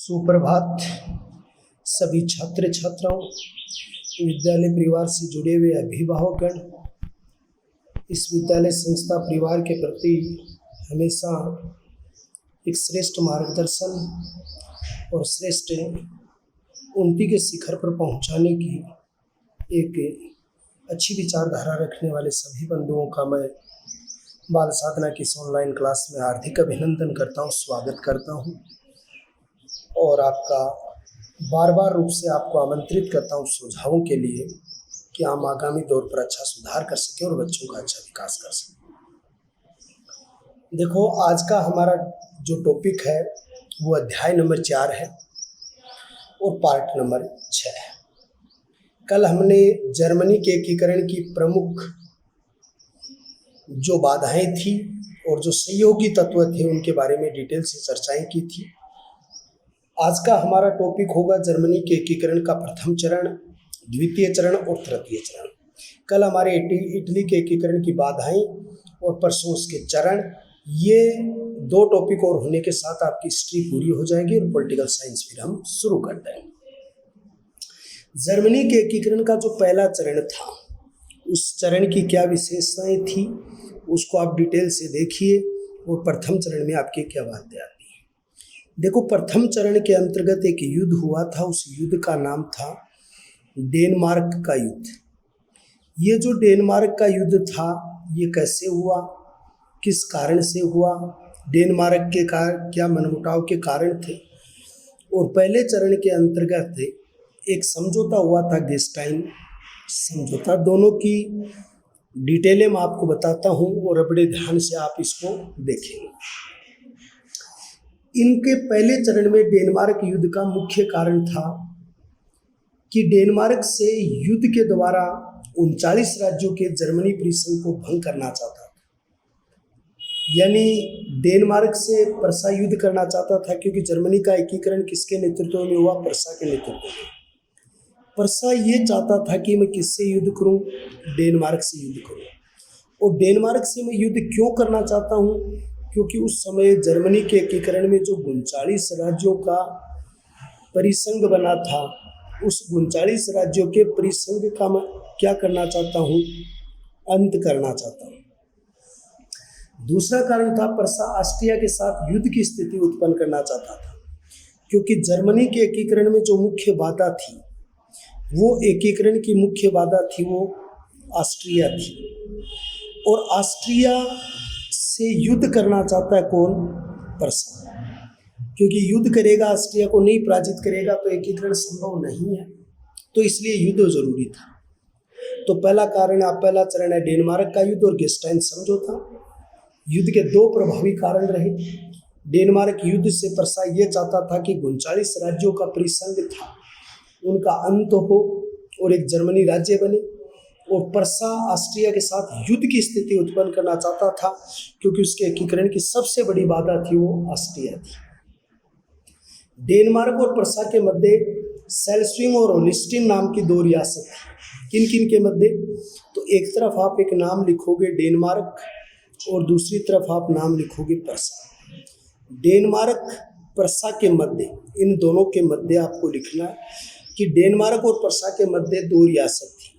सुप्रभात सभी छात्र छात्राओं, विद्यालय परिवार से जुड़े हुए अभिभावकगण। इस विद्यालय संस्था परिवार के प्रति हमेशा एक श्रेष्ठ मार्गदर्शन और श्रेष्ठ उन्नति के शिखर पर पहुंचाने की एक अच्छी विचारधारा रखने वाले सभी बंधुओं का मैं बाल साधना की इस ऑनलाइन क्लास में हार्दिक अभिनंदन करता हूं, स्वागत करता हूं और आपका बार बार रूप से आपको आमंत्रित करता हूं सुझावों के लिए कि हम आगामी दौर पर अच्छा सुधार कर सकें और बच्चों का अच्छा विकास कर सकें। देखो, आज का हमारा जो टॉपिक है वो अध्याय नंबर 4 है और पार्ट नंबर 6 है। कल हमने जर्मनी के एकीकरण की प्रमुख जो बाधाएं थी और जो सहयोगी तत्व थे उनके बारे में डिटेल से चर्चाएं की थी। आज का हमारा टॉपिक होगा जर्मनी के एकीकरण का प्रथम चरण, द्वितीय चरण और तृतीय चरण। कल हमारे इटली के एकीकरण की बाधाएं और परसों उसके चरण, ये दो टॉपिक और होने के साथ आपकी हिस्ट्री पूरी हो जाएगी और पॉलिटिकल साइंस फिर हम शुरू कर देंगे। जर्मनी के एकीकरण का जो पहला चरण था उस चरण की क्या विशेषताएं थी उसको आप डिटेल से देखिए और प्रथम चरण में आपके क्या बातें आती हैं। देखो, प्रथम चरण के अंतर्गत एक युद्ध हुआ था। उस युद्ध का नाम था डेनमार्क का युद्ध। ये जो डेनमार्क का युद्ध था ये कैसे हुआ, किस कारण से हुआ, डेनमार्क के क्या मनमुटाव के कारण थे। और पहले चरण के अंतर्गत एक समझौता हुआ था, गेस्टाइन समझौता। दोनों की डिटेलें मैं आपको बताता हूँ और बड़े ध्यान से आप इसको देखेंगे। इनके पहले चरण में डेनमार्क युद्ध का मुख्य कारण था कि डेनमार्क से युद्ध के द्वारा 39 राज्यों के जर्मनी परिसंघ को भंग करना चाहता था। यानी डेनमार्क से प्रसा युद्ध करना चाहता था, क्योंकि जर्मनी का एकीकरण किसके नेतृत्व में हुआ? प्रसा के नेतृत्व में। प्रसा ये चाहता था कि मैं किससे युद्ध करूं? डेनमार्क से युद्ध करूं। और डेनमार्क से मैं युद्ध क्यों करना चाहता हूं? क्योंकि उस समय जर्मनी के एकीकरण में जो 39 राज्यों का परिसंघ बना था, उस 39 राज्यों के परिसंघ का मैं क्या करना चाहता हूं? अंत करना चाहता हूं। दूसरा कारण था, प्रसा ऑस्ट्रिया के साथ युद्ध की स्थिति उत्पन्न करना चाहता था, क्योंकि जर्मनी के एकीकरण में जो मुख्य बाधा थी, वो एकीकरण की मुख्य बाधा थी वो ऑस्ट्रिया थी। और ऑस्ट्रिया से युद्ध करना चाहता है कौन? प्रसा। क्योंकि युद्ध करेगा, ऑस्ट्रिया को नहीं पराजित करेगा तो एकीकरण संभव नहीं है, तो इसलिए युद्ध जरूरी था। तो पहला चरण है डेनमार्क का युद्ध और गेस्टाइन समझौता। युद्ध के दो प्रभावी कारण रहे। डेनमार्क युद्ध से प्रसा ये चाहता था कि 39 राज्यों का परिसंघ था उनका अंत हो और एक जर्मनी राज्य बने। और प्रसा ऑस्ट्रिया के साथ युद्ध की स्थिति उत्पन्न करना चाहता था, क्योंकि उसके एकीकरण की सबसे बड़ी बाधा थी वो ऑस्ट्रिया थी। डेनमार्क और प्रसा के मध्य सेल्स्विंग और होलिस्टीन नाम की दो रियासत थी। किन किन के मध्य? तो एक तरफ आप एक नाम लिखोगे डेनमार्क और दूसरी तरफ आप नाम लिखोगे प्रसा। डेनमार्क प्रसा के मध्य, इन दोनों के मध्य आपको लिखना है कि डेनमार्क और प्रसा के मध्य दो रियासत थी।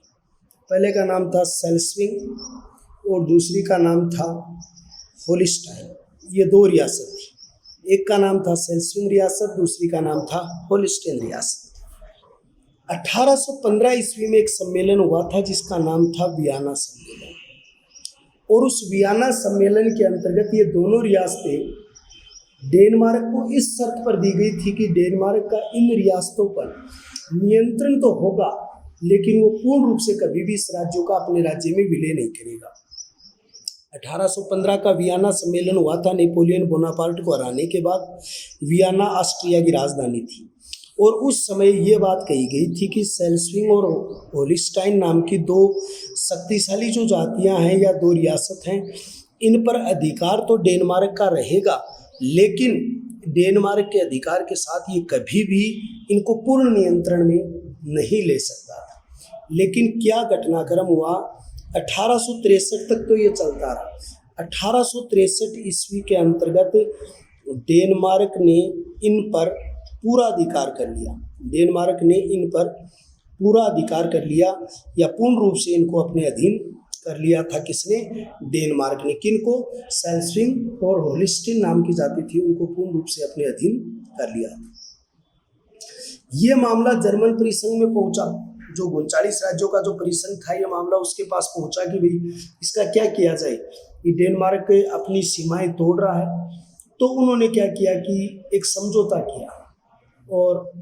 पहले का नाम था सेल्स्विंग और दूसरी का नाम था होलिस्टाइन। ये दो रियासत थी। एक का नाम था सेल्स्विंग रियासत, दूसरी का नाम था होलिस्टाइन रियासत। 1815 ईस्वी में एक सम्मेलन हुआ था जिसका नाम था वियना सम्मेलन। और उस वियना सम्मेलन के अंतर्गत ये दोनों रियासतें डेनमार्क को इस शर्त पर दी गई थी कि डेनमार्क का इन रियासतों पर नियंत्रण तो होगा, लेकिन वो पूर्ण रूप से कभी भी इस राज्यों का अपने राज्य में विलय नहीं करेगा। 1815 का वियना सम्मेलन हुआ था। नेपोलियन बोनापार्ट को हराने के बाद वियना ऑस्ट्रिया की राजधानी थी। और उस समय ये बात कही गई थी कि सेल्स्विंग और होलिस्टाइन नाम की दो शक्तिशाली जो जातियां हैं या दो रियासत हैं, इन पर अधिकार तो डेनमार्क का रहेगा, लेकिन डेनमार्क के अधिकार के साथ ये कभी भी इनको पूर्ण नियंत्रण में नहीं ले सकता था। लेकिन क्या घटनाक्रम हुआ? 1863 तक तो ये चलता रहा। 1863 ईस्वी के अंतर्गत डेनमार्क ने इन पर पूरा अधिकार कर लिया। डेनमार्क ने इन पर पूरा अधिकार कर लिया या पूर्ण रूप से इनको अपने अधीन कर लिया था। किसने? डेनमार्क ने। किनको? सेल्स्विंग और होलिस्टीन नाम की जाति थी, उनको पूर्ण रूप से अपने अधीन कर लिया था। ये मामला जर्मन परिसंघ में पहुंचा। जो 39 राज्यों का जो परिसंघ था, ये मामला उसके पास पहुंचा कि भाई इसका क्या किया जाए, ये डेनमार्क अपनी सीमाएं तोड़ रहा है। तो उन्होंने क्या किया कि एक समझौता किया और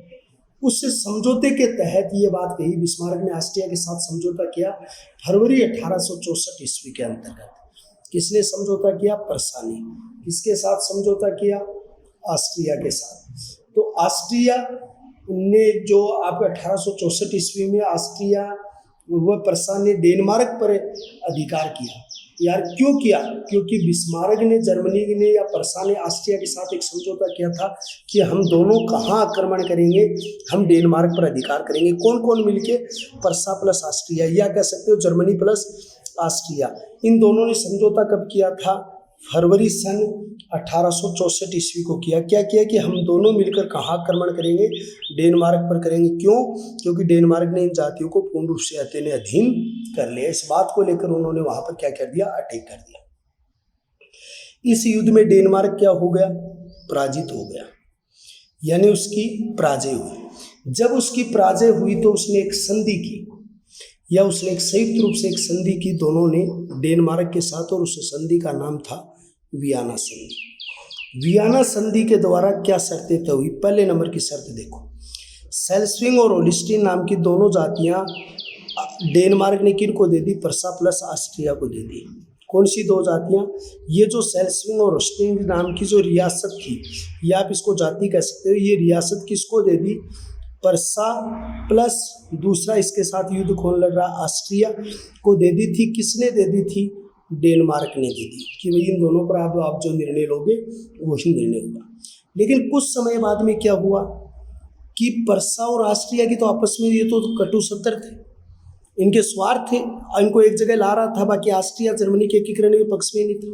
उस समझौते के तहत ये बात कही, बिस्मार्क ने ऑस्ट्रिया के साथ समझौता किया फरवरी 1864 ईस्वी के अंतर्गत। किसने समझौता किया? पर्सा ने। किसके साथ समझौता किया? ऑस्ट्रिया के साथ। तो ऑस्ट्रिया ने जो आपका 1864 ईस्वी में ऑस्ट्रिया व पर्सा ने डेनमार्क पर अधिकार किया। यार क्यों किया? क्योंकि बिस्मार्क ने, जर्मनी ने या पर्सा ने ऑस्ट्रिया के साथ एक समझौता किया था कि हम दोनों कहाँ आक्रमण करेंगे, हम डेनमार्क पर अधिकार करेंगे। कौन कौन मिलके? पर्सा प्लस ऑस्ट्रिया, या कह सकते हो जर्मनी प्लस ऑस्ट्रिया। इन दोनों ने समझौता कब किया था? फरवरी सन 1864 ईस्वी को किया। क्या किया कि हम दोनों मिलकर कहाँ आक्रमण करेंगे? डेनमार्क पर करेंगे। क्यों? क्योंकि डेनमार्क ने इन जातियों को पूर्ण रूप से अपने अधीन कर लिया। इस बात को लेकर उन्होंने वहां पर क्या कर दिया? अटैक कर दिया। इस युद्ध में डेनमार्क क्या हो गया? पराजित हो गया, यानी उसकी पराजय हुई। जब उसकी पराजय हुई तो उसने एक संधि की, या उसने एक संयुक्त रूप से एक संधि की दोनों ने डेनमार्क के साथ, और उस संधि का नाम था वियना संधि। वियना संधि के द्वारा क्या शर्तें तय हुई? पहले नंबर की शर्त देखो, सेल्स्विंग और होलिस्टीन नाम की दोनों जातियां डेनमार्क ने किनको दे दी? पर्सा प्लस ऑस्ट्रिया को दे दी। कौन सी दो जातियां? ये जो सेल्स्विंग और होलिस्टीन नाम की जो रियासत थी, या आप इसको जाति कह सकते हो, ये रियासत किसको दे दी? पर्सा प्लस दूसरा इसके साथ युद्ध कौन लड़ रहा? ऑस्ट्रिया को दे दी थी। किसने दे दी थी? डेनमार्क ने दे दी कि भाई इन दोनों पर आप जो निर्णय लोगे वही निर्णय होगा। लेकिन कुछ समय बाद में क्या हुआ कि पर्सा और ऑस्ट्रिया की तो आपस में ये तो कटु सत्र थे, इनके स्वार्थ थे, इनको एक जगह ला रहा था, बाकी ऑस्ट्रिया जर्मनी के एकीकरण के पक्ष में नहीं था।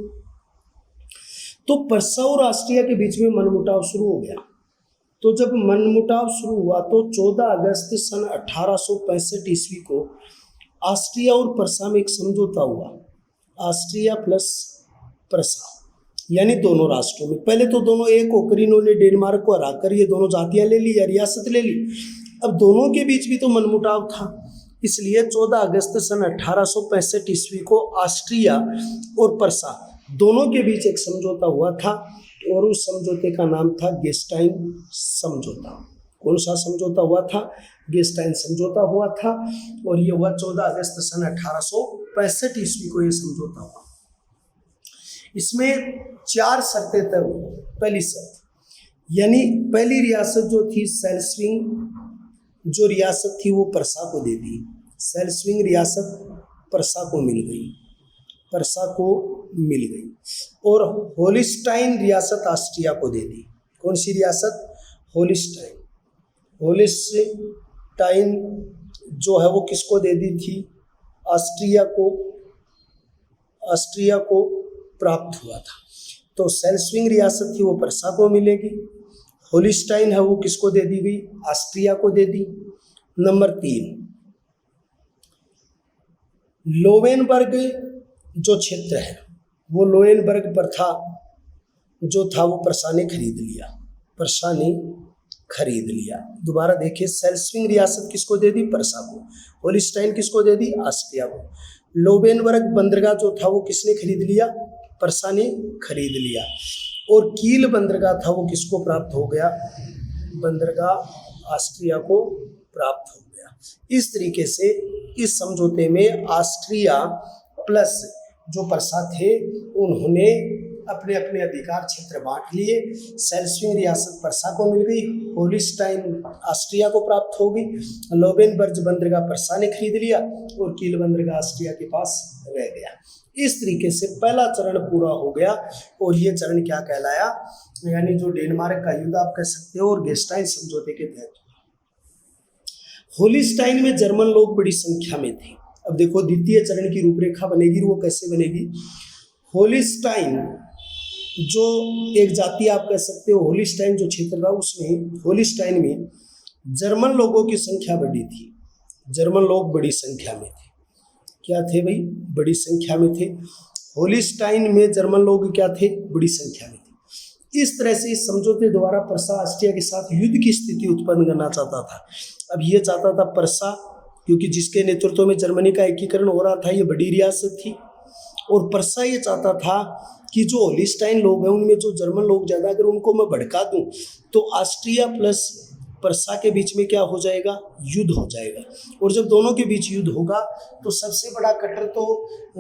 तो पर्सा और ऑस्ट्रिया के बीच में मनमुटाव शुरू हो गया। तो जब मनमुटाव शुरू हुआ तो 14 अगस्त सन 1865 ईस्वी को ऑस्ट्रिया और पर्सा में एक समझौता हुआ। ऑस्ट्रिया प्लस पर्सा, यानी दोनों राष्ट्रों में। पहले तो दोनों एक होकर इन्होंने डेनमार्क को हराकर ये दोनों जातियां ले ली या रियासत ले ली। अब दोनों के बीच भी तो मनमुटाव था, इसलिए 14 अगस्त सन 1865 ईस्वी को ऑस्ट्रिया और पर्सा दोनों के बीच एक समझौता हुआ था, और उस समझौते का नाम था गेस्टाइन समझौता। कौन सा समझौता हुआ था? गेस्टाइन समझौता हुआ था, और ये हुआ 14 अगस्त सन 1865 ईस्वी को ये समझौता हुआ। इसमें 4 शर्तें तय हुई। पहली शर्त, यानी पहली रियासत जो थी सेल्स्विंग जो रियासत थी वो पर्सा को दे दी। सेल्स्विंग रियासत पर्सा को मिल गई, पर्सा को मिल गई। और होलिस्टाइन रियासत ऑस्ट्रिया को दे दी। कौन सी रियासत? होलिस्टाइन। होलिस्टाइन जो है वो किसको दे दी थी? ऑस्ट्रिया को। ऑस्ट्रिया को प्राप्त हुआ था। तो सेल्स्विंग रियासत थी वो पर्सा को मिलेगी, होलिस्टाइन है वो किसको दे दी गई? ऑस्ट्रिया को दे दी। नंबर 3, लोवेनबर्ग जो क्षेत्र है वो लोवेनबर्ग प्रथा जो था वो पर्सा ने खरीद लिया। पर्सा ने खरीद लिया। दोबारा देखिए, सेल्स्विंग रियासत किसको दे दी? पर्सा को। होलिस्टाइन किसको दे दी? ऑस्ट्रिया को। लोवेनबर्ग बंदरगाह जो था वो किसने खरीद लिया? पर्सा ने खरीद लिया। और कील बंदरगाह था वो किसको प्राप्त हो गया? बंदरगाह ऑस्ट्रिया को प्राप्त हो गया। इस तरीके से इस समझौते में ऑस्ट्रिया प्लस जो पर्सा थे उन्होंने अपने अपने अधिकार क्षेत्र बांट लिए। सेल्स्विंग रियासत पर्सा को मिल गई, होलिस्टाइन ऑस्ट्रिया को प्राप्त हो गई, लोवेनबर्ग बंदरगाह पर्सा ने खरीद लिया, और कील बंदरगाह ऑस्ट्रिया के पास रह गया। इस तरीके से पहला चरण पूरा हो गया, और ये चरण क्या कहलाया? यानी जो डेनमार्क का युद्ध आप कह सकते हो, और गेस्टाइन समझौते के तहत। होलिस्टाइन में जर्मन लोग बड़ी संख्या में थे। अब देखो द्वितीय चरण की रूपरेखा बनेगी, वो कैसे बनेगी? होलिस्टाइन जो एक जाति आप कह सकते हो होलिस्टाइन जो क्षेत्र था, उसमें होलिस्टाइन में जर्मन लोगों की संख्या बड़ी थी। जर्मन लोग बड़ी संख्या में थे। क्या थे भाई? बड़ी संख्या में थे। होलिस्टाइन में जर्मन लोग क्या थे? बड़ी संख्या में थे। इस तरह से इस समझौते द्वारा प्रसा ऑस्ट्रिया के साथ युद्ध की स्थिति उत्पन्न करना चाहता था। अब ये चाहता था प्रसा, क्योंकि जिसके नेतृत्व में जर्मनी का एकीकरण हो रहा था, ये बड़ी रियासत थी, और प्रसा ये चाहता था कि जो होलिस्टाइन लोग हैं उनमें जो जर्मन लोग ज़्यादा, अगर उनको मैं भड़का दूं तो ऑस्ट्रिया प्लस प्रसा के बीच में क्या हो जाएगा? युद्ध हो जाएगा। और जब दोनों के बीच युद्ध होगा तो सबसे बड़ा कटर तो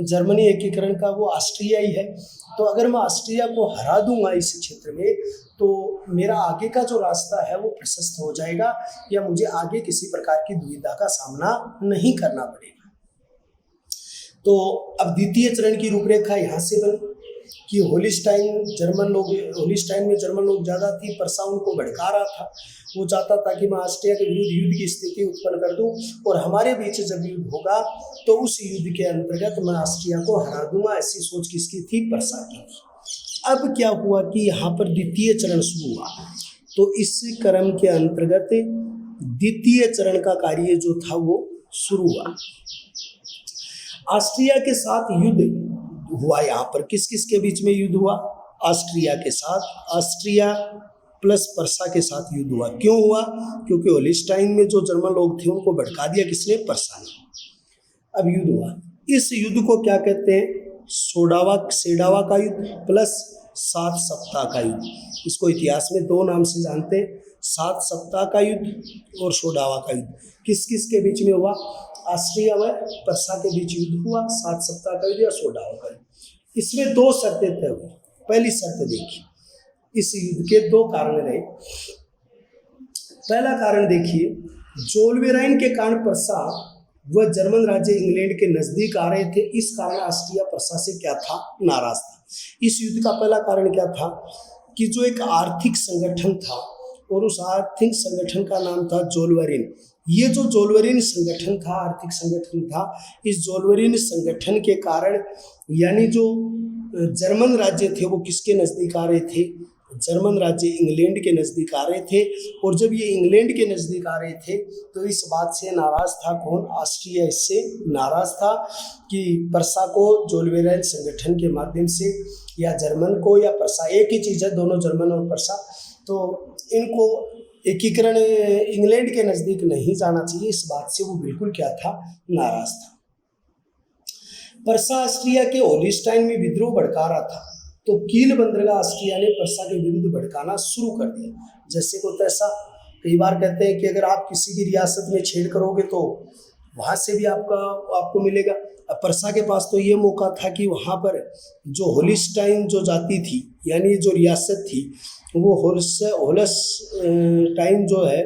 जर्मनी एकीकरण का वो ऑस्ट्रिया ही है। तो अगर मैं ऑस्ट्रिया को हरा दूंगा इस क्षेत्र में, तो मेरा आगे का जो रास्ता है वो प्रशस्त हो जाएगा, या मुझे आगे किसी प्रकार की दुविधा का सामना नहीं करना पड़ेगा। तो अब द्वितीय चरण की रूपरेखा यहाँ से बनी कि होलिस्टाइन में जर्मन लोग ज़्यादा थी, प्रसा उनको भड़का रहा था। वो चाहता था कि मैं ऑस्ट्रिया के विरुद्ध युद्ध की स्थिति उत्पन्न कर दूं, और हमारे बीच जब युद्ध होगा तो उस युद्ध के अंतर्गत मैं ऑस्ट्रिया को हरा दूंगा। ऐसी सोच किसकी थी? प्रसा की। अब क्या हुआ कि यहाँ पर द्वितीय चरण शुरू हुआ। तो इस क्रम के अंतर्गत द्वितीय चरण का कार्य जो था वो शुरू हुआ। ऑस्ट्रिया के साथ युद्ध हुआ। यहाँ पर किस किस के बीच में युद्ध हुआ? ऑस्ट्रिया के साथ, ऑस्ट्रिया प्लस प्रसा के साथ युद्ध हुआ। क्यों हुआ? क्योंकि होलिस्टाइन में जो जर्मन लोग थे उनको भड़का दिया किसने? प्रसा ने। अब युद्ध हुआ। इस युद्ध को क्या कहते हैं? सेडावा का युद्ध प्लस 7 सप्ताह का युद्ध। इसको इतिहास में 2 नाम से जानते हैं, 7 सप्ताह का युद्ध और सोडावा का युद्ध। किस किस के बीच में हुआ? ऑस्ट्रिया व प्रसा के बीच युद्ध हुआ, 7 सप्ताह का युद्ध या सोडावा का युद्ध। इसमें 2 शर्तें तय हुई। पहली शर्त देखिए, इस युद्ध के 2 कारण रहे। पहला कारण देखिए, जोल्वेराइन के कारण प्रसा वह जर्मन राज्य इंग्लैंड के नजदीक आ रहे थे। इस कारण ऑस्ट्रिया प्रसा से क्या था? नाराज था। इस युद्ध का पहला कारण क्या था कि जो एक आर्थिक संगठन था, और उस आर्थिक संगठन का नाम था जोल्वेरिन। ये जो जोल्वेरिन संगठन था, आर्थिक संगठन था, इस जोल्वेरिन संगठन के कारण यानी जो जर्मन राज्य थे वो किसके नज़दीक आ रहे थे? जर्मन राज्य इंग्लैंड के नज़दीक आ रहे थे। और जब ये इंग्लैंड के नज़दीक आ रहे थे तो इस बात से नाराज़ था कौन? ऑस्ट्रिया इससे नाराज़ था कि प्रसा को जोल्वेराइन संगठन के माध्यम से, या जर्मन को या प्रसा, एक ही चीज़ है दोनों, जर्मन और प्रसा, तो इनको एकीकरण इंग्लैंड के नज़दीक नहीं जाना चाहिए। इस बात से वो बिल्कुल क्या था? नाराज़ था। प्रसा ऑस्ट्रिया के होलिस्टाइन में विद्रोह भड़का रहा था, तो कील बंदरगाह ऑस्ट्रिया ने प्रसा के विरुद्ध भड़काना शुरू कर दिया। जैसे को तैसा, कई बार कहते हैं कि अगर आप किसी की रियासत में छेड़ करोगे तो वहाँ से भी आपको मिलेगा। अब प्रसा के पास तो ये मौका था कि वहाँ पर जो होलिस्टाइन जो जाति थी, यानी जो रियासत थी, वो होलस्टाइन जो है,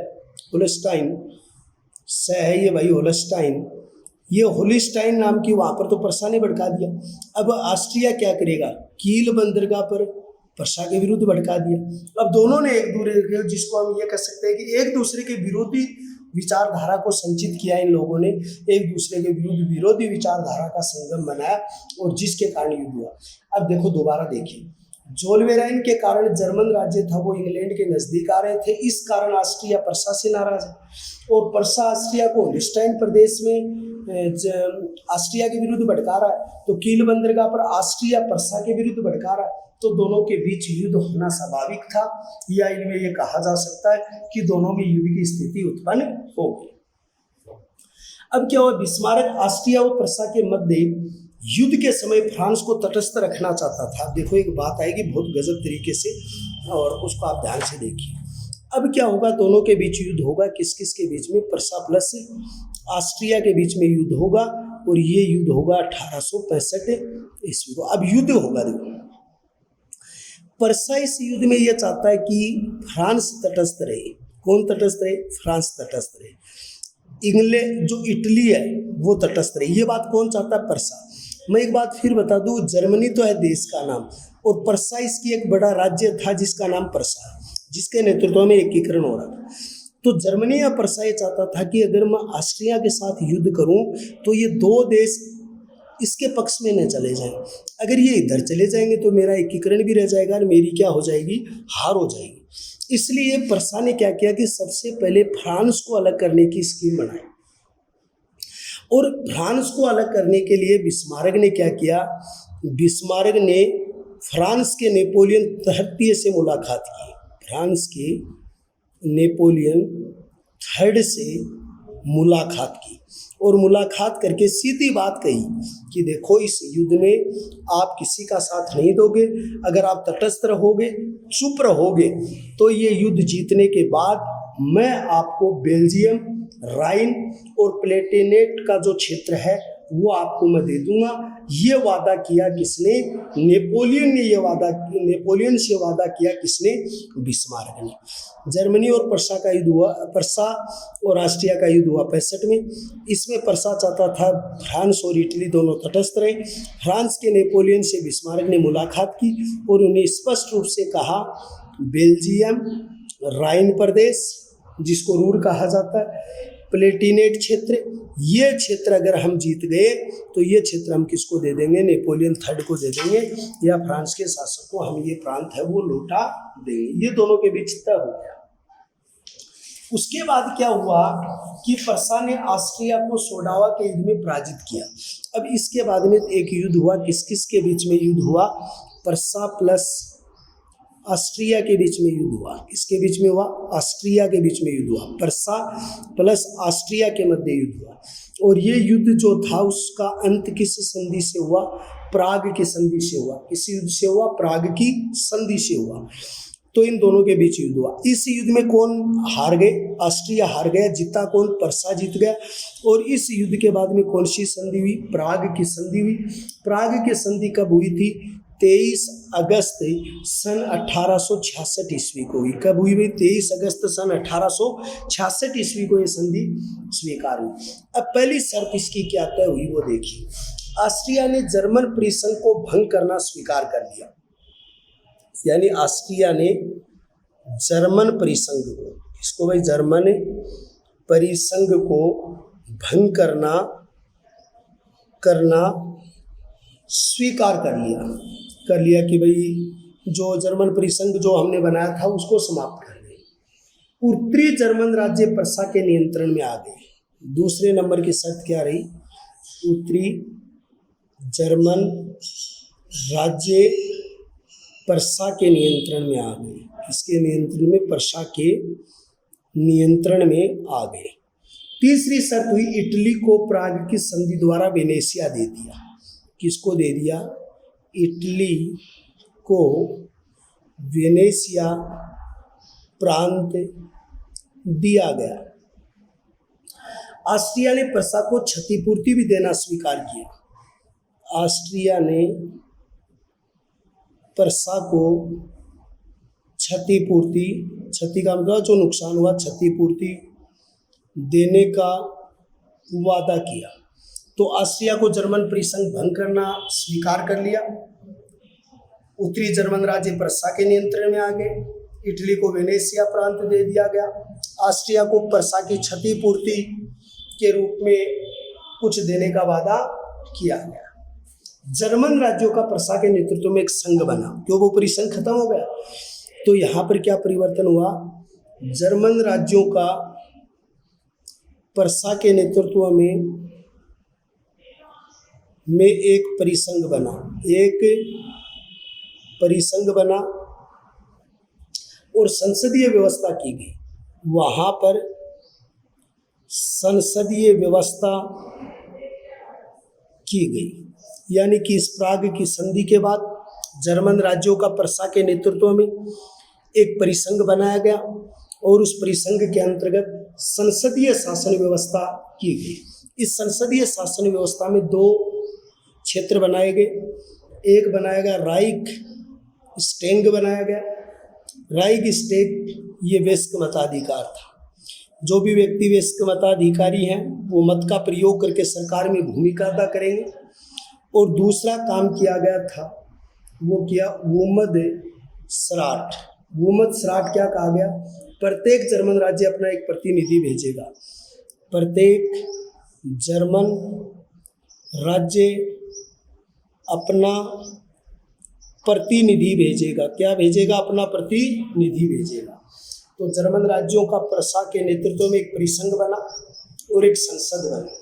होलस्टाइन से है ये भाई, होलस्टाइन, ये होलिस्टाइन नाम की, वहाँ पर तो प्रसा ने भड़का दिया। अब ऑस्ट्रिया क्या करेगा? कील बंदरगाह पर प्रसा के विरुद्ध भड़का दिया। अब दोनों ने एक दूसरे, जिसको हम ये कह सकते हैं कि एक दूसरे के विरोधी विचारधारा को संचित किया। इन लोगों ने एक दूसरे के विरुद्ध विरोधी विचारधारा का संगम बनाया, और जिसके कारण युद्ध हुआ। अब देखो, दोबारा देखिए, जोल्वेराइन के कारण जर्मन राज्य था वो इंग्लैंड के नज़दीक आ रहे थे। इस कारण ऑस्ट्रिया प्रसा से नाराज है, और प्रसा ऑस्ट्रिया को होलिस्टाइन प्रदेश में ऑस्ट्रिया के विरुद्ध भड़का रहा है। तो कील बंदरगाह पर ऑस्ट्रिया प्रसा के विरुद्ध भड़का रहा है, तो दोनों के बीच युद्ध होना स्वाभाविक था, या इनमें यह कहा जा सकता है कि दोनों में युद्ध की स्थिति उत्पन्न हो गई। अब क्या हुआ? बिस्मार्क ऑस्ट्रिया और प्रसा के मध्य युद्ध के समय फ्रांस को तटस्थ रखना चाहता था। देखो, एक बात आएगी बहुत गजब तरीके से, और उसको आप ध्यान से देखिए। अब क्या होगा? दोनों के बीच युद्ध होगा। किस किस के बीच में? प्रसा प्लस ऑस्ट्रिया के बीच में युद्ध होगा, और ये युद्ध होगा 1865 ईस्वी को। अब युद्ध होगा, देखो, प्रसा इस युद्ध में यह चाहता है कि फ्रांस तटस्थ रहे। कौन तटस्थ रहे? फ्रांस तटस्थ रहे। इंग्लैंड जो इटली है वो तटस्थ रहे। ये बात कौन चाहता है? प्रसा। मैं एक बात फिर बता दूं, जर्मनी तो है देश का नाम, और प्रसा इसकी एक बड़ा राज्य था जिसका नाम प्रसा, जिसके नेतृत्व में एकीकरण हो रहा था। तो जर्मनी या प्रसा ये चाहता था कि अगर मैं ऑस्ट्रिया के साथ युद्ध करूं तो ये 2 देश इसके पक्ष में न चले जाएं। अगर ये इधर चले जाएंगे तो मेरा एकीकरण भी रह जाएगा और मेरी क्या हो जाएगी, हार हो जाएगी। इसलिए प्रसा ने क्या किया कि सबसे पहले फ्रांस को अलग करने की स्कीम बनाई, और फ्रांस को अलग करने के लिए बिस्मार्क ने क्या किया, बिस्मार्क ने फ्रांस के नेपोलियन तृतीय से मुलाकात की। फ्रांस के नेपोलियन थर्ड से मुलाकात की और मुलाकात करके सीधी बात कही कि देखो, इस युद्ध में आप किसी का साथ नहीं दोगे, अगर आप तटस्थ रहोगे, चुप रहोगे, तो ये युद्ध जीतने के बाद मैं आपको बेल्जियम, राइन और प्लेटेनेट का जो क्षेत्र है वो आपको मैं दे दूंगा। ये वादा किया किसने, नेपोलियन ने। ये वादा नेपोलियन से वादा किया किसने, बिस्मार्क ने। जर्मनी और प्रसा का युद्ध हुआ, प्रसा और ऑस्ट्रिया का युद्ध हुआ 65 में। इसमें प्रसा चाहता था फ्रांस और इटली दोनों तटस्थ रहे। फ्रांस के नेपोलियन से बिस्मार्क ने मुलाकात की और उन्हें स्पष्ट रूप से कहा, बेल्जियम, राइन प्रदेश जिसको रूर कहा जाता है, प्लेटिनेट क्षेत्र, ये क्षेत्र अगर हम जीत गए तो ये क्षेत्र हम किसको दे देंगे, नेपोलियन थर्ड को दे देंगे, या फ्रांस के शासक को हम ये प्रांत है वो लौटा देंगे। ये दोनों के बीच तय हो गया। उसके बाद क्या हुआ कि प्रसा ने ऑस्ट्रिया को सोडावा के युद्ध में पराजित किया। अब इसके बाद में एक युद्ध हुआ, किस किस के बीच में युद्ध हुआ, प्रसा प्लस ऑस्ट्रिया के बीच में युद्ध हुआ। किसके बीच में हुआ, ऑस्ट्रिया के बीच में युद्ध हुआ। प्रसा प्लस ऑस्ट्रिया के मध्य युद्ध हुआ, और ये युद्ध जो था उसका अंत किस संधि से हुआ, प्राग की संधि से हुआ। किस युद्ध से हुआ, प्राग की संधि से हुआ। तो इन दोनों के बीच युद्ध हुआ। इस युद्ध में कौन हार गए, ऑस्ट्रिया हार गया, जीता कौन, प्रसा जीत गया। और इस युद्ध के बाद में कौन सी संधि हुई, प्राग की संधि हुई। प्राग की संधि कब हुई थी, 23 अगस्त सन 1866 ईस्वी को हुई। कब हुई भाई, 23 अगस्त सन 1866 ईस्वी को ये संधि स्वीकार हुई। अब पहली शर्त इसकी क्या तय हुई वो देखिए। ऑस्ट्रिया ने जर्मन परिसंघ को भंग करना स्वीकार कर लिया, यानी ऑस्ट्रिया ने जर्मन परिसंघ को, इसको भाई जर्मन परिसंघ को भंग करना स्वीकार कर लिया कि भाई जो जर्मन परिसंघ जो हमने बनाया था उसको समाप्त कर दें। उत्तरी जर्मन राज्य प्रसा के नियंत्रण में आ गए। दूसरे नंबर की शर्त क्या रही, उत्तरी जर्मन राज्य प्रसा के नियंत्रण में आ गए। किसके नियंत्रण में, प्रसा के नियंत्रण में आ गए। तीसरी शर्त हुई, इटली को प्राग की संधि द्वारा वेनेशिया दे दिया। किसको दे दिया, इटली को वेनेशिया प्रांत दिया गया। ऑस्ट्रिया ने प्रसा को क्षतिपूर्ति भी देना स्वीकार किया। ऑस्ट्रिया ने प्रसा को क्षति का मतलब जो नुकसान हुआ, क्षतिपूर्ति देने का वादा किया। तो ऑस्ट्रिया को जर्मन परिसंघ भंग करना स्वीकार कर लिया। उत्तरी जर्मन राज्य प्रसा के नियंत्रण में आ गए। इटली को वेनेशिया प्रांत दे दिया गया। ऑस्ट्रिया को प्रसा की क्षतिपूर्ति के रूप में कुछ देने का वादा किया गया। जर्मन राज्यों का प्रसा के नेतृत्व में एक संघ बना, क्यों, वो परिसंघ खत्म हो गया। तो यहाँ पर क्या परिवर्तन हुआ, जर्मन राज्यों का प्रसा के नेतृत्व में एक परिसंघ बना, और संसदीय व्यवस्था की गई। वहाँ पर संसदीय व्यवस्था की गई, यानी कि इस प्राग की संधि के बाद जर्मन राज्यों का प्रसा के नेतृत्व में एक परिसंघ बनाया गया, और उस परिसंघ के अंतर्गत संसदीय शासन व्यवस्था की गई। इस संसदीय शासन व्यवस्था में दो क्षेत्र बनाए गए। एक बनाया गया राइक स्टेंग बनाया गया। राइक स्टेंग ये वयस्क मताधिकार था। जो भी व्यक्ति वयस्क मताधिकारी हैं वो मत का प्रयोग करके सरकार में भूमिका अदा करेंगे। और दूसरा काम किया गया था वो किया वुमद सराट। वुमद सराट क्या कहा गया, प्रत्येक जर्मन राज्य अपना एक प्रतिनिधि भेजेगा। प्रत्येक जर्मन राज्य अपना प्रतिनिधि भेजेगा। क्या भेजेगा? अपना प्रतिनिधि भेजेगा। तो जर्मन राज्यों का प्रसा के नेतृत्व में एक परिसंघ बना और एक संसद बनी।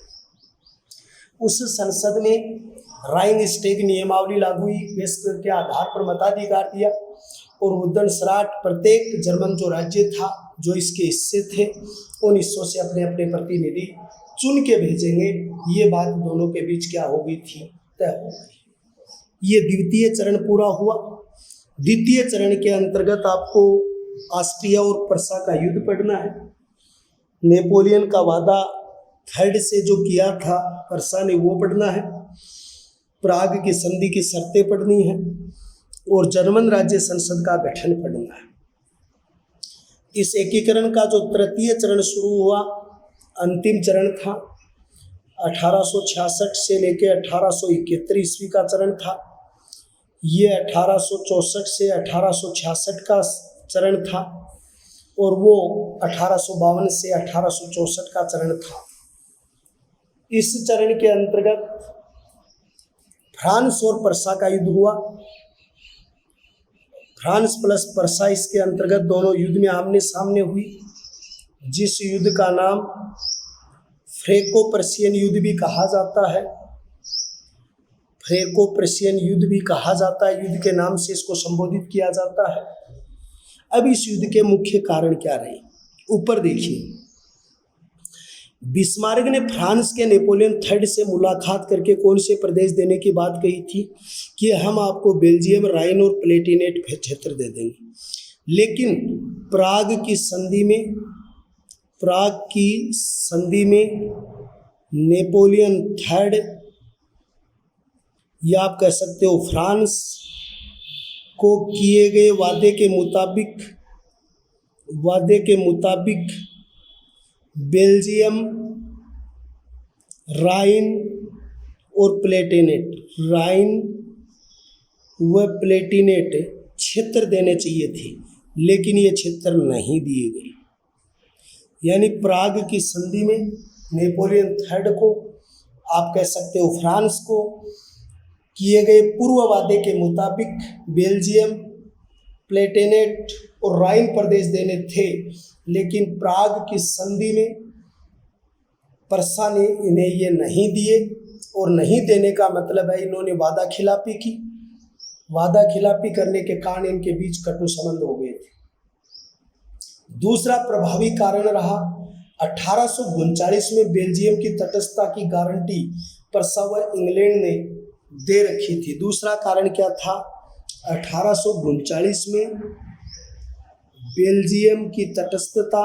उस संसद में राइनस्टेग नियमावली लागू हुई, वेस्टफैल के आधार पर मताधिकार दिया और मुद्दनसराट प्रत्येक जर्मन जो राज्य था, जो इसके हिस्से थे, उन हिस्सों से अपने अपने प्रतिनिधि चुन के भेजेंगे। ये बात दोनों के बीच क्या हो गई थी? तय हो गई। ये द्वितीय चरण पूरा हुआ। द्वितीय चरण के अंतर्गत आपको ऑस्ट्रिया और प्रसा का युद्ध पढ़ना है। नेपोलियन का वादा थर्ड से जो किया था प्रसा ने, वो पढ़ना है। प्राग की संधि की शर्तें पढ़नी है और जर्मन राज्य संसद का गठन पढ़ना है। इस एकीकरण का जो तृतीय चरण शुरू हुआ, अंतिम चरण था, 1866 से लेकर 1871 ईस्वी का चरण था। ये 1864 से 1866 का चरण था और वो 1852 से 1864 का चरण था। इस चरण के अंतर्गत फ्रांस और प्रसा का युद्ध हुआ। फ्रांस प्लस प्रसा इसके अंतर्गत दोनों युद्ध में आमने सामने हुई, जिस युद्ध का नाम फ्रेंको पर्शियन युद्ध भी कहा जाता है। फ्रेंको पर्शियन युद्ध भी कहा जाता है, युद्ध के नाम से इसको संबोधित किया जाता है। अब इस युद्ध के मुख्य कारण क्या रहे? ऊपर देखिए, बिस्मार्क ने फ्रांस के नेपोलियन थर्ड से मुलाकात करके कौन से प्रदेश देने की बात कही थी कि हम आपको बेल्जियम, राइन और प्लेटिनेट क्षेत्र दे देंगे। लेकिन प्राग की संधि में नेपोलियन थर्ड, या आप कह सकते हो फ्रांस को किए गए वादे के मुताबिक बेल्जियम, राइन और प्लेटिनेट क्षेत्र देने चाहिए थे, लेकिन ये क्षेत्र नहीं दिए गए। यानी प्राग की संधि में नेपोलियन थर्ड को, आप कह सकते हो फ्रांस को, किए गए पूर्व वादे के मुताबिक बेल्जियम, प्लेटिनेट और राइन प्रदेश देने थे, लेकिन प्राग की संधि में प्रसा ने इन्हें ये नहीं दिए। और नहीं देने का मतलब है इन्होंने वादा खिलाफी की। वादा खिलाफी करने के कारण इनके बीच कटु संबंध हो गए थे। दूसरा प्रभावी कारण रहा, 1839 में बेल्जियम की तटस्थता की गारंटी प्रसा व इंग्लैंड ने दे रखी थी। दूसरा कारण क्या था? 1839 में बेल्जियम की तटस्थता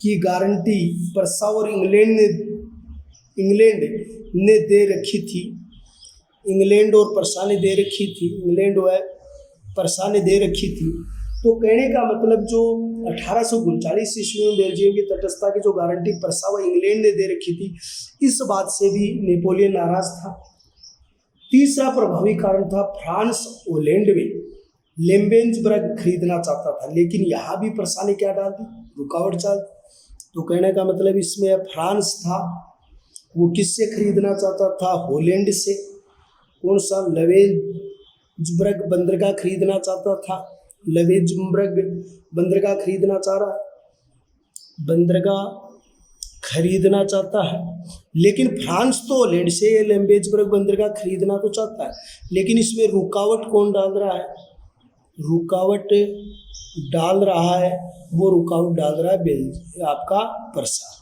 की गारंटी प्रसा और इंग्लैंड ने दे रखी थी। इंग्लैंड और प्रसा ने दे रखी थी। इंग्लैंड व प्रसा ने दे रखी थी। तो कहने का मतलब जो 1839 ईस्वी में बेल्जियम की तटस्थता की जो गारंटी प्रसा व इंग्लैंड ने दे रखी थी, इस बात से भी नेपोलियन नाराज था। तीसरा प्रभावी कारण था, फ्रांस होलैंड में लेम्बेंसबर्ग खरीदना चाहता था, लेकिन यहाँ भी प्रसा ने क्या डाल दी? रुकावट डाल दी। तो कहने का मतलब इसमें फ्रांस था, वो किससे खरीदना चाहता था? होलैंड से। कौन सा? लेवेंसबर्ग बंदरगाह खरीदना चाहता था। लेवेंसबर्ग बंदरगाह खरीदना चाह रहा है, बंदरगाह खरीदना चाहता है। लेकिन फ्रांस तो होलैंड से लेम्बेंसबर्ग बंदरगाह खरीदना तो चाहता है, लेकिन इसमें रुकावट कौन डाल रहा है? रुकावट डाल रहा है, वो रुकावट डाल रहा है आपका प्रसा।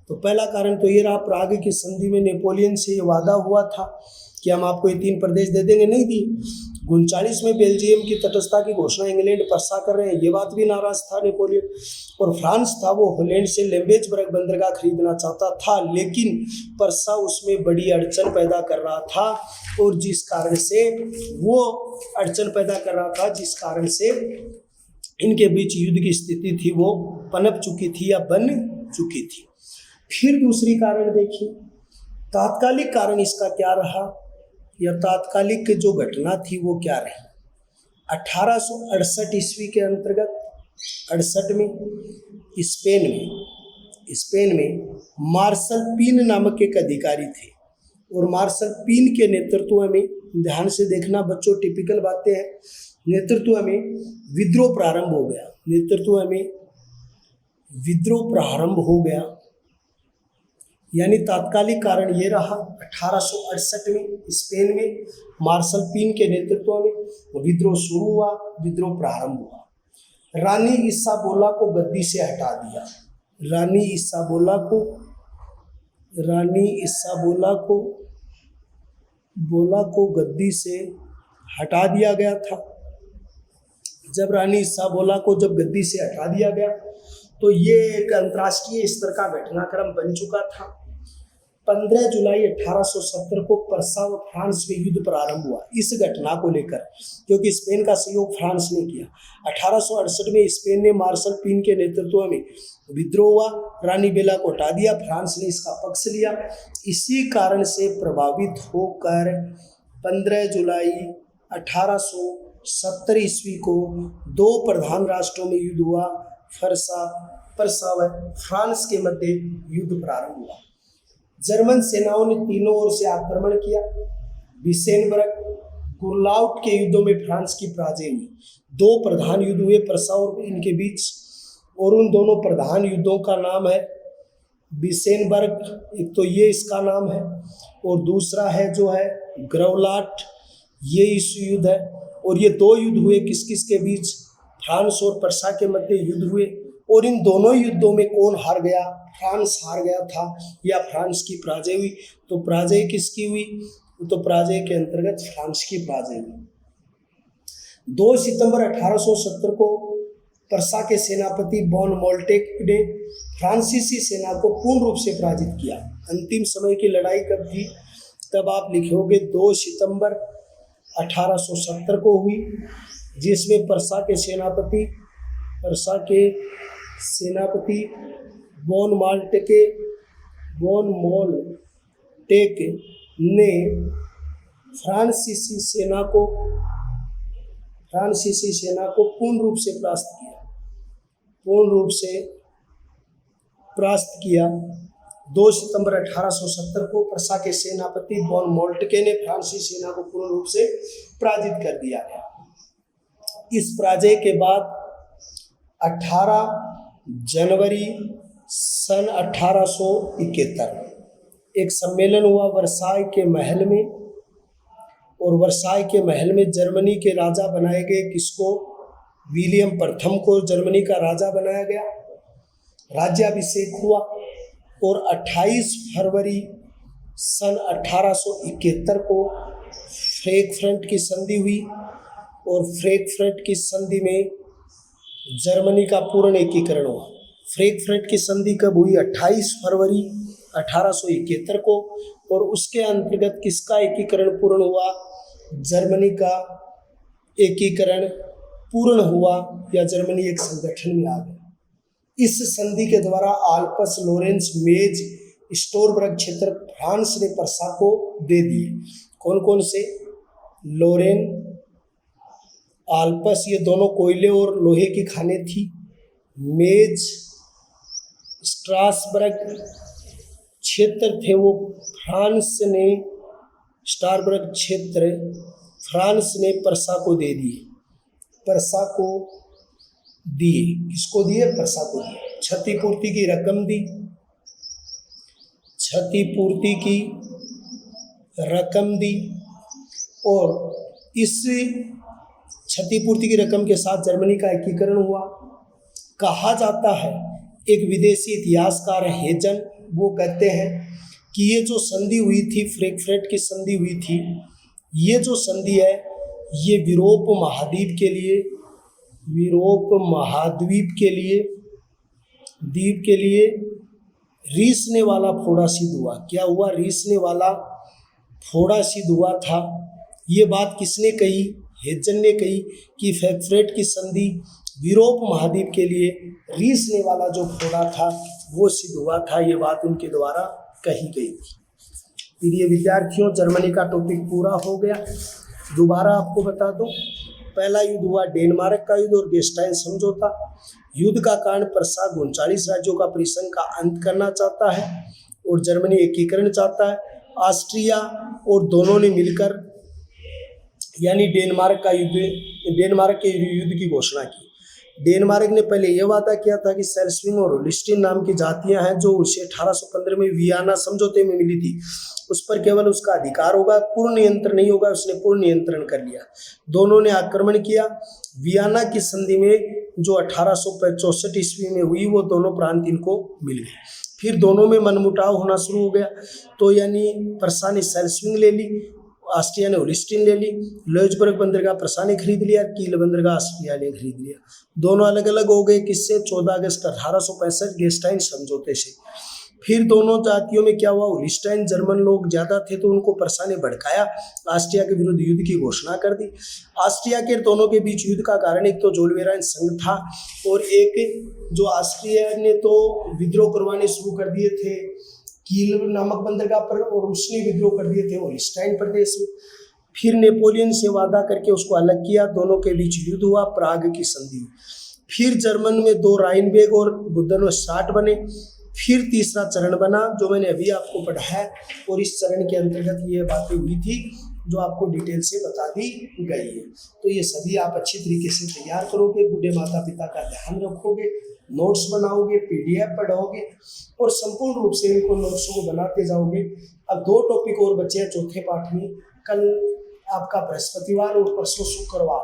तो पहला कारण तो ये रहा, प्राग की संधि में नेपोलियन से ये वादा हुआ था कि हम आपको ये 3 प्रदेश दे देंगे, नहीं दी। 39 में बेल्जियम की तटस्थता की घोषणा इंग्लैंड प्रसा कर रहे हैं, ये बात भी नाराज था नेपोलियन। और फ्रांस था, वो होलैंड से लेम्बेंसबर्ग बंदरगाह खरीदना चाहता था, लेकिन प्रसा उसमें बड़ी अड़चन पैदा कर रहा था, और जिस कारण से वो अड़चन पैदा कर रहा था, जिस कारण से इनके बीच युद्ध की स्थिति थी वो पनप चुकी थी या बन चुकी थी। फिर दूसरी कारण देखिए, तात्कालिक कारण इसका क्या रहा, या तात्कालिक जो घटना थी वो क्या रही? 1868 ईस्वी के अंतर्गत 68 में स्पेन में मार्शल पीन नामक एक अधिकारी थे, और मार्शल पीन के नेतृत्व में, ध्यान से देखना बच्चों, टिपिकल बातें हैं, नेतृत्व में विद्रोह प्रारंभ हो गया। नेतृत्व में विद्रोह प्रारंभ हो गया, यानी तात्कालिक कारण ये रहा 1868 में स्पेन में मार्शल पीन के नेतृत्व में विद्रोह शुरू हुआ, विद्रोह प्रारंभ हुआ। रानी इसाबेला को गद्दी से हटा दिया। रानी इसाबेला को गद्दी से हटा दिया गया था। जब रानी इसाबेला को जब गद्दी से हटा दिया गया तो ये एक अंतर्राष्ट्रीय स्तर का घटनाक्रम बन चुका था। 15 जुलाई 1870 को परसा व फ्रांस में युद्ध प्रारंभ हुआ इस घटना को लेकर, क्योंकि स्पेन का सहयोग फ्रांस ने किया। 1868 में स्पेन ने मार्शल पीन के नेतृत्व में विद्रोह हुआ, रानी बेला को हटा दिया, फ्रांस ने इसका पक्ष लिया। इसी कारण से प्रभावित होकर 15 जुलाई 1870 ईस्वी को दो प्रधान राष्ट्रों में युद्ध हुआ, परसा व फ्रांस के मध्य युद्ध प्रारंभ हुआ। जर्मन सेनाओं ने तीनों ओर से आक्रमण किया। विसेनबर्ग, गुरलाउट के युद्धों में फ्रांस की पराजय हुई। दो प्रधान युद्ध हुए परसा और इनके बीच, और उन दोनों प्रधान युद्धों का नाम है विसेनबर्ग, एक तो ये इसका नाम है, और दूसरा है जो है ग्रौलाट, ये इस युद्ध है। और ये दो युद्ध हुए किस किस के बीच? फ्रांस और परसा के मध्य युद्ध हुए। और इन दोनों युद्धों में कौन हार गया? फ्रांस हार गया था या फ्रांस की पराजय हुई। तो पराजय किसकी हुई? तो पराजय के अंतर्गत फ्रांस की पराजय हुई। 2 सितंबर 1870 को परसा के सेनापति बॉन मोल्टेक ने फ्रांसीसी सेना को पूर्ण रूप से पराजित किया। अंतिम समय की लड़ाई कब थी? तब आप लिखोगे 2 सितंबर 1870 को हुई, जिसमें परसा के सेनापति बॉन मोल्टेक ने फ्रांसीसी सेना को पूर्ण रूप से परास्त किया। 2 सितंबर 1870 को परसा के सेनापति बॉन मोल्टेक ने फ्रांसीसी सेना को पूर्ण रूप से पराजित कर दिया गया। इस पराजय के बाद 18 जनवरी सन 1871 एक सम्मेलन हुआ वर्साय के महल में, और वर्साय के महल में जर्मनी के राजा बनाए गए किसको? विलियम प्रथम को जर्मनी का राजा बनाया गया। राज्याभिषेक हुआ और 28 फरवरी सन 1871 को फ्रैंकफर्ट की संधि हुई, और फ्रैंकफर्ट की संधि में जर्मनी का पूर्ण एकीकरण हुआ। फ्रैंकफर्ट की संधि कब हुई? 28 फरवरी 1871 को, और उसके अंतर्गत किसका एकीकरण पूर्ण हुआ? जर्मनी का एकीकरण पूर्ण हुआ, या जर्मनी एक संगठन में आ गया। इस संधि के द्वारा आल्प्स, लोरेंस, मेज, स्टोरबर्ग क्षेत्र फ्रांस ने परसा को दे दिए। कौन कौन से? लोरेन, आल्प्स, ये दोनों कोयले और लोहे की खानें थी। मेज, स्ट्रासबर्ग क्षेत्र थे वो फ्रांस ने, स्टारबर्ग क्षेत्र फ्रांस ने परसा को दे दिए। परसा को दिए, किसको दिए? परसा को दिए। क्षतिपूर्ति की रकम दी, क्षतिपूर्ति की रकम दी, और इस क्षतिपूर्ति की रकम के साथ जर्मनी का एकीकरण हुआ। कहा जाता है, एक विदेशी इतिहासकार हेजन, वो कहते हैं कि ये जो संधि हुई थी, फ्रैंकफर्ट की संधि हुई थी, ये जो संधि है ये यूरोप महाद्वीप के लिए रीसने वाला फोड़ा सिद्ध हुआ। क्या हुआ? रीसने वाला फोड़ा सिद्ध हुआ था। ये बात किसने कही? हेजन ने कही कि फ्रैंकफर्ट की संधि यूरोप महाद्वीप के लिए रीसने वाला जो फोड़ा था वो सिद्ध हुआ था। ये बात उनके द्वारा कही गई थी। प्रिय विद्यार्थियों, जर्मनी का टॉपिक पूरा हो गया। दोबारा आपको बता दो, पहला युद्ध हुआ डेनमार्क का युद्ध और गेस्टाइन समझौता। युद्ध का कारण परसा 39 राज्यों का परिसंघ का अंत करना चाहता है और जर्मनी एकीकरण चाहता है। ऑस्ट्रिया और दोनों ने मिलकर यानी डेनमार्क के युद्ध की घोषणा की। डेनमार्क ने पहले यह वादा किया था कि सेल्सविंग और होल्स्टीन नाम की जातियां हैं जो उसे 1815 में वियना समझौते में मिली थी, उस पर केवल उसका अधिकार होगा, पूर्ण नियंत्रण नहीं होगा। उसने पूर्ण नियंत्रण कर लिया। दोनों ने आक्रमण किया। वियना की संधि में जो 1864 ईस्वी में हुई वो दोनों प्रांत इनको मिल गए। फिर दोनों में मनमुटाव होना शुरू हो गया। तो यानी प्रसा ने सेल्सविंग ले ली, ऑस्ट्रिया ने होल्स्टीन ले ली। लॉयड्सबर्ग बंदरगाह प्रसा ने खरीद लिया, कील बंदरगाह ऑस्ट्रिया ने खरीद लिया। दोनों अलग अलग हो गए। किससे? 14 अगस्त 1865 गेस्टाइन समझौते से। फिर दोनों जातियों में क्या हुआ? होल्स्टाइन जर्मन लोग ज्यादा थे तो उनको प्रसा ने भड़काया, ऑस्ट्रिया के विरुद्ध युद्ध की घोषणा कर दी। ऑस्ट्रिया के दोनों के बीच युद्ध का कारण एक तो जोलवेराइन संघ था और एक जो ऑस्ट्रिया ने तो विद्रोह करवाने शुरू कर दिए थे कील नामक बंदरगाह पर, और उसने विद्रोह कर दिए थे होल्स्टाइन प्रदेश में। फिर नेपोलियन से वादा करके उसको अलग किया। दोनों के बीच युद्ध हुआ, प्राग की संधि। फिर जर्मन में 2 राइनबेग और बुदेनवार्ट बने। फिर तीसरा चरण बना जो मैंने अभी आपको पढ़ा है, और इस चरण के अंतर्गत ये बातें हुई थी जो आपको डिटेल से बता दी गई है। तो ये सभी आप अच्छी तरीके से तैयार करोगे, बूढ़े माता पिता का ध्यान रखोगे, नोट्स बनाओगे, पीडीएफ पढ़ोगे और संपूर्ण रूप से इनको नोट्स को बनाते जाओगे। अब 2 टॉपिक और बचे हैं चौथे पाठ में। कल आपका बृहस्पतिवार और परसों शुक्रवार,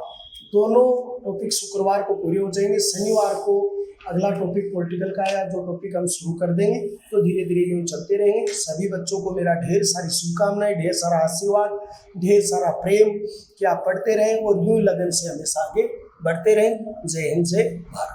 दोनों टॉपिक शुक्रवार को पूरे हो जाएंगे। शनिवार को अगला टॉपिक पॉलिटिकल का है, जो टॉपिक हम शुरू कर देंगे। तो धीरे धीरे यूँ चलते रहेंगे। सभी बच्चों को मेरा ढेर सारी शुभकामनाएं, ढेर सारा आशीर्वाद, ढेर सारा प्रेम कि आप पढ़ते रहें और यूँ लगन से हमेशा आगे बढ़ते रहें। जय हिंद, जय भारत।